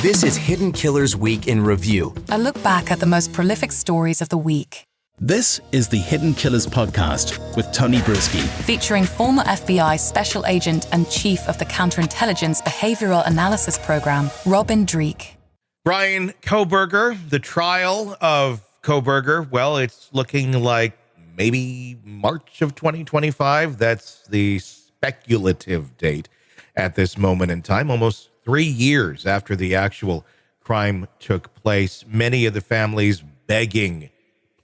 This is Hidden Killers Week in Review. A look back at the most prolific stories of the week. This is the Hidden Killers podcast with Tony Brueski. Featuring former FBI Special Agent and Chief of the Counterintelligence Behavioral Analysis Program, Robin Dreeke. Brian Kohberger, the trial of Kohberger, well, it's looking like maybe March of 2025. That's the speculative date at this moment in time, almost 3 years after the actual crime took place. Many of the families begging,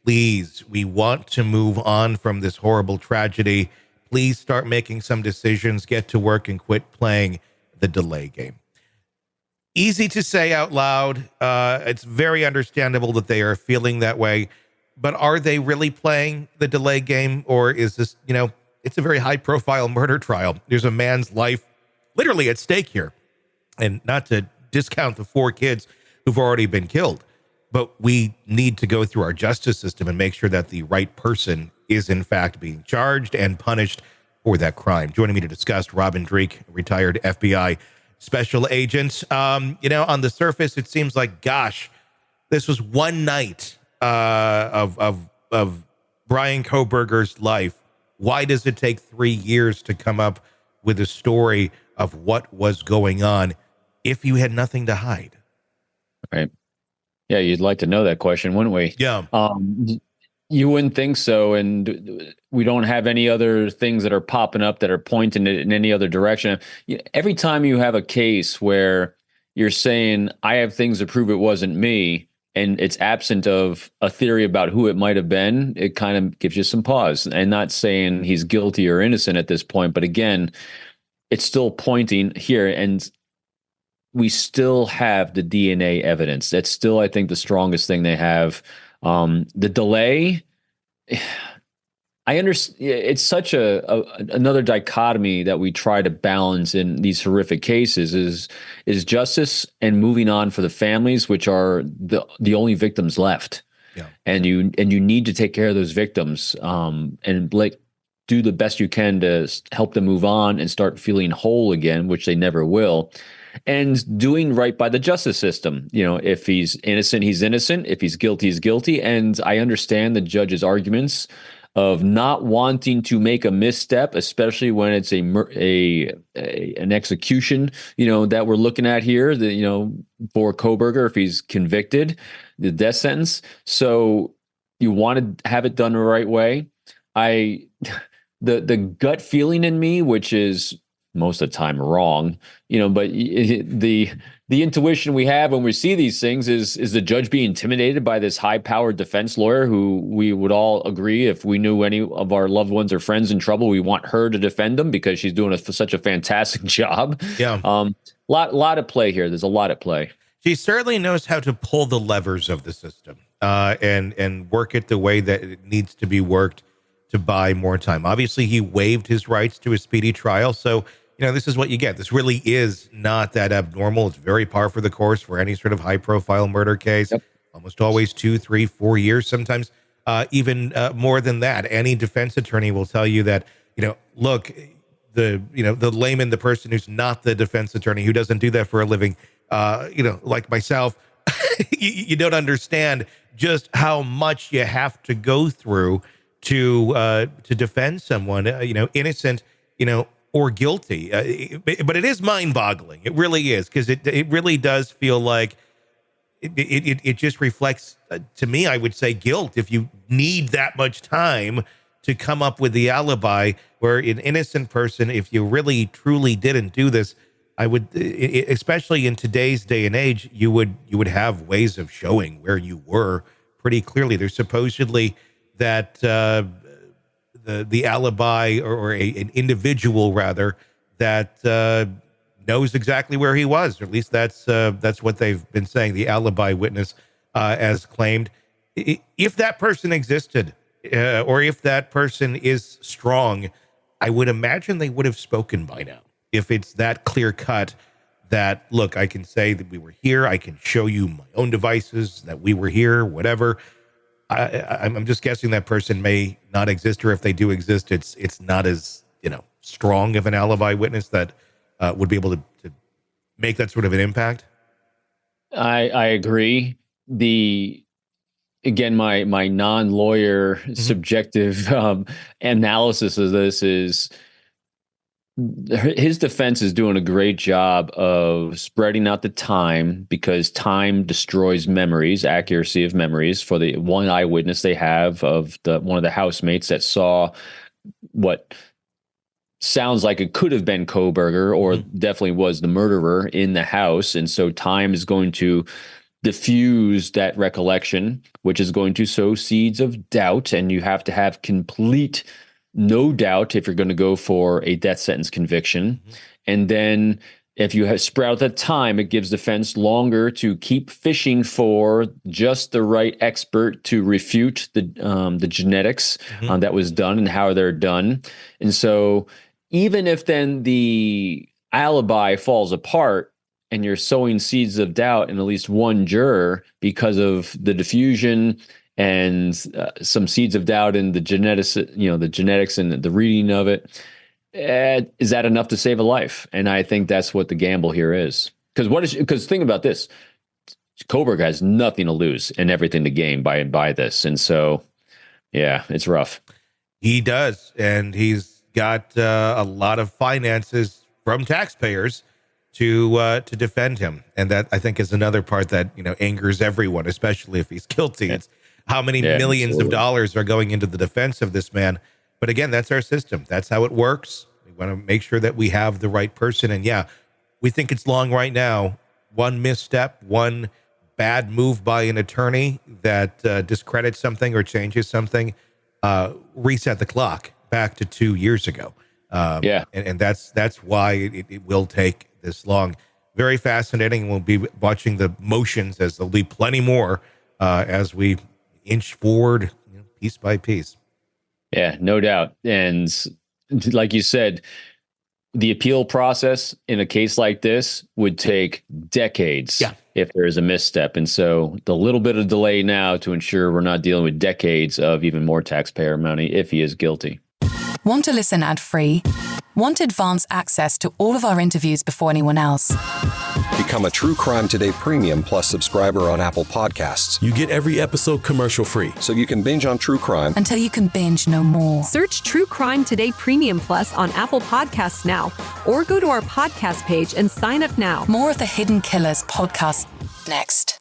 please, we want to move on from this horrible tragedy. Please start making some decisions, get to work, and quit playing the delay game. Easy to say out loud. It's very understandable that they are feeling that way. But are they really playing the delay game? Or is this, it's a very high-profile murder trial. There's a man's life literally at stake here. And not to discount the 4 kids who've already been killed, but we need to go through our justice system and make sure that the right person is in fact being charged and punished for that crime. Joining me to discuss, Robin Dreeke, retired FBI special agent. On the surface, it seems like, gosh, this was one night of Brian Kohberger's life. Why does it take 3 years to come up with a story of what was going on if you had nothing to hide? Right. Yeah, you'd like to know that question, wouldn't we? Yeah. You wouldn't think so, and we don't have any other things that are popping up that are pointing it in any other direction. Every time you have a case where you're saying, I have things to prove it wasn't me, and it's absent of a theory about who it might have been, it kind of gives you some pause. And not saying he's guilty or innocent at this point, but again, it's still pointing here, and we still have the DNA evidence. That's still, I think, the strongest thing they have. The delay, I understand. It's such another dichotomy that we try to balance in these horrific cases is justice and moving on for the families, which are the only victims left. Yeah. And you need to take care of those victims and do the best you can to help them move on and start feeling whole again, which they never will. And doing right by the justice system. If he's innocent, he's innocent. If he's guilty, he's guilty. And I understand the judge's arguments of not wanting to make a misstep, especially when it's an execution, that we're looking at here, for Kohberger, if he's convicted, the death sentence. So you want to have it done the right way. The gut feeling in me, which is most of the time wrong, but the intuition we have when we see these things is the judge being intimidated by this high-powered defense lawyer who we would all agree, if we knew any of our loved ones or friends in trouble, we want her to defend them because she's doing such a fantastic job. Yeah. Lot at play here. There's a lot at play. She certainly knows how to pull the levers of the system and work it the way that it needs to be worked to buy more time. Obviously, he waived his rights to a speedy trial, so this is what you get. This really is not that abnormal. It's very par for the course for any sort of high-profile murder case. Yep. Almost always 2, 3, 4 years, sometimes even more than that. Any defense attorney will tell you that, look, the layman, the person who's not the defense attorney, who doesn't do that for a living, like myself, you don't understand just how much you have to go through to defend someone, innocent, or guilty. But it is mind-boggling. It really is, because it really does feel like it just reflects, to me, I would say, guilt. If you need that much time to come up with the alibi, where an innocent person, if you really truly didn't do this, I would, especially in today's day and age, you would have ways of showing where you were pretty clearly. There's supposedly that the alibi or an individual rather that knows exactly where he was, or at least that's what they've been saying. The alibi witness, as claimed, if that person existed, or if that person is strong, I would imagine they would have spoken by now. If it's that clear cut that, look, I can say that we were here, I can show you my own devices that we were here, whatever. I'm just guessing that person may not exist, or if they do exist, it's not as strong of an alibi witness that would be able to make that sort of an impact. I agree. Again, my non-lawyer subjective analysis of this is his defense is doing a great job of spreading out the time, because time destroys memories, accuracy of memories. For the one eyewitness they have of one of the housemates that saw what sounds like it could have been Kohberger, or definitely was the murderer in the house. And so time is going to diffuse that recollection, which is going to sow seeds of doubt. And you have to have complete no doubt if you're going to go for a death sentence conviction. And then if you have spread out that time, it gives defense longer to keep fishing for just the right expert to refute the genetics that was done and how they're done. And so even if then the alibi falls apart and you're sowing seeds of doubt in at least one juror because of the diffusion and some seeds of doubt in the genetics, the genetics and the reading of it, is that enough to save a life? And I think that's what the gamble here is. Because think about this, Kohberger has nothing to lose and everything to gain by this. And so, yeah, it's rough. He does, and he's got a lot of finances from taxpayers to defend him, and that I think is another part that angers everyone, especially if he's guilty. It's how many millions of dollars are going into the defense of this man. But again, that's our system. That's how it works. We want to make sure that we have the right person. And yeah, we think it's long right now. One misstep, one bad move by an attorney that discredits something or changes something, reset the clock back to 2 years ago. And that's why it will take this long. Very fascinating. We'll be watching the motions, as there'll be plenty more as we inch forward, piece by piece. Yeah, no doubt. And like you said, the appeal process in a case like this would take decades if there is a misstep. And so the little bit of delay now to ensure we're not dealing with decades of even more taxpayer money if he is guilty. Want to listen ad-free? Want advanced access to all of our interviews before anyone else? Become a True Crime Today Premium Plus subscriber on Apple Podcasts. You get every episode commercial-free, so you can binge on true crime until you can binge no more. Search True Crime Today Premium Plus on Apple Podcasts now, or go to our podcast page and sign up now. More of the Hidden Killers podcast next.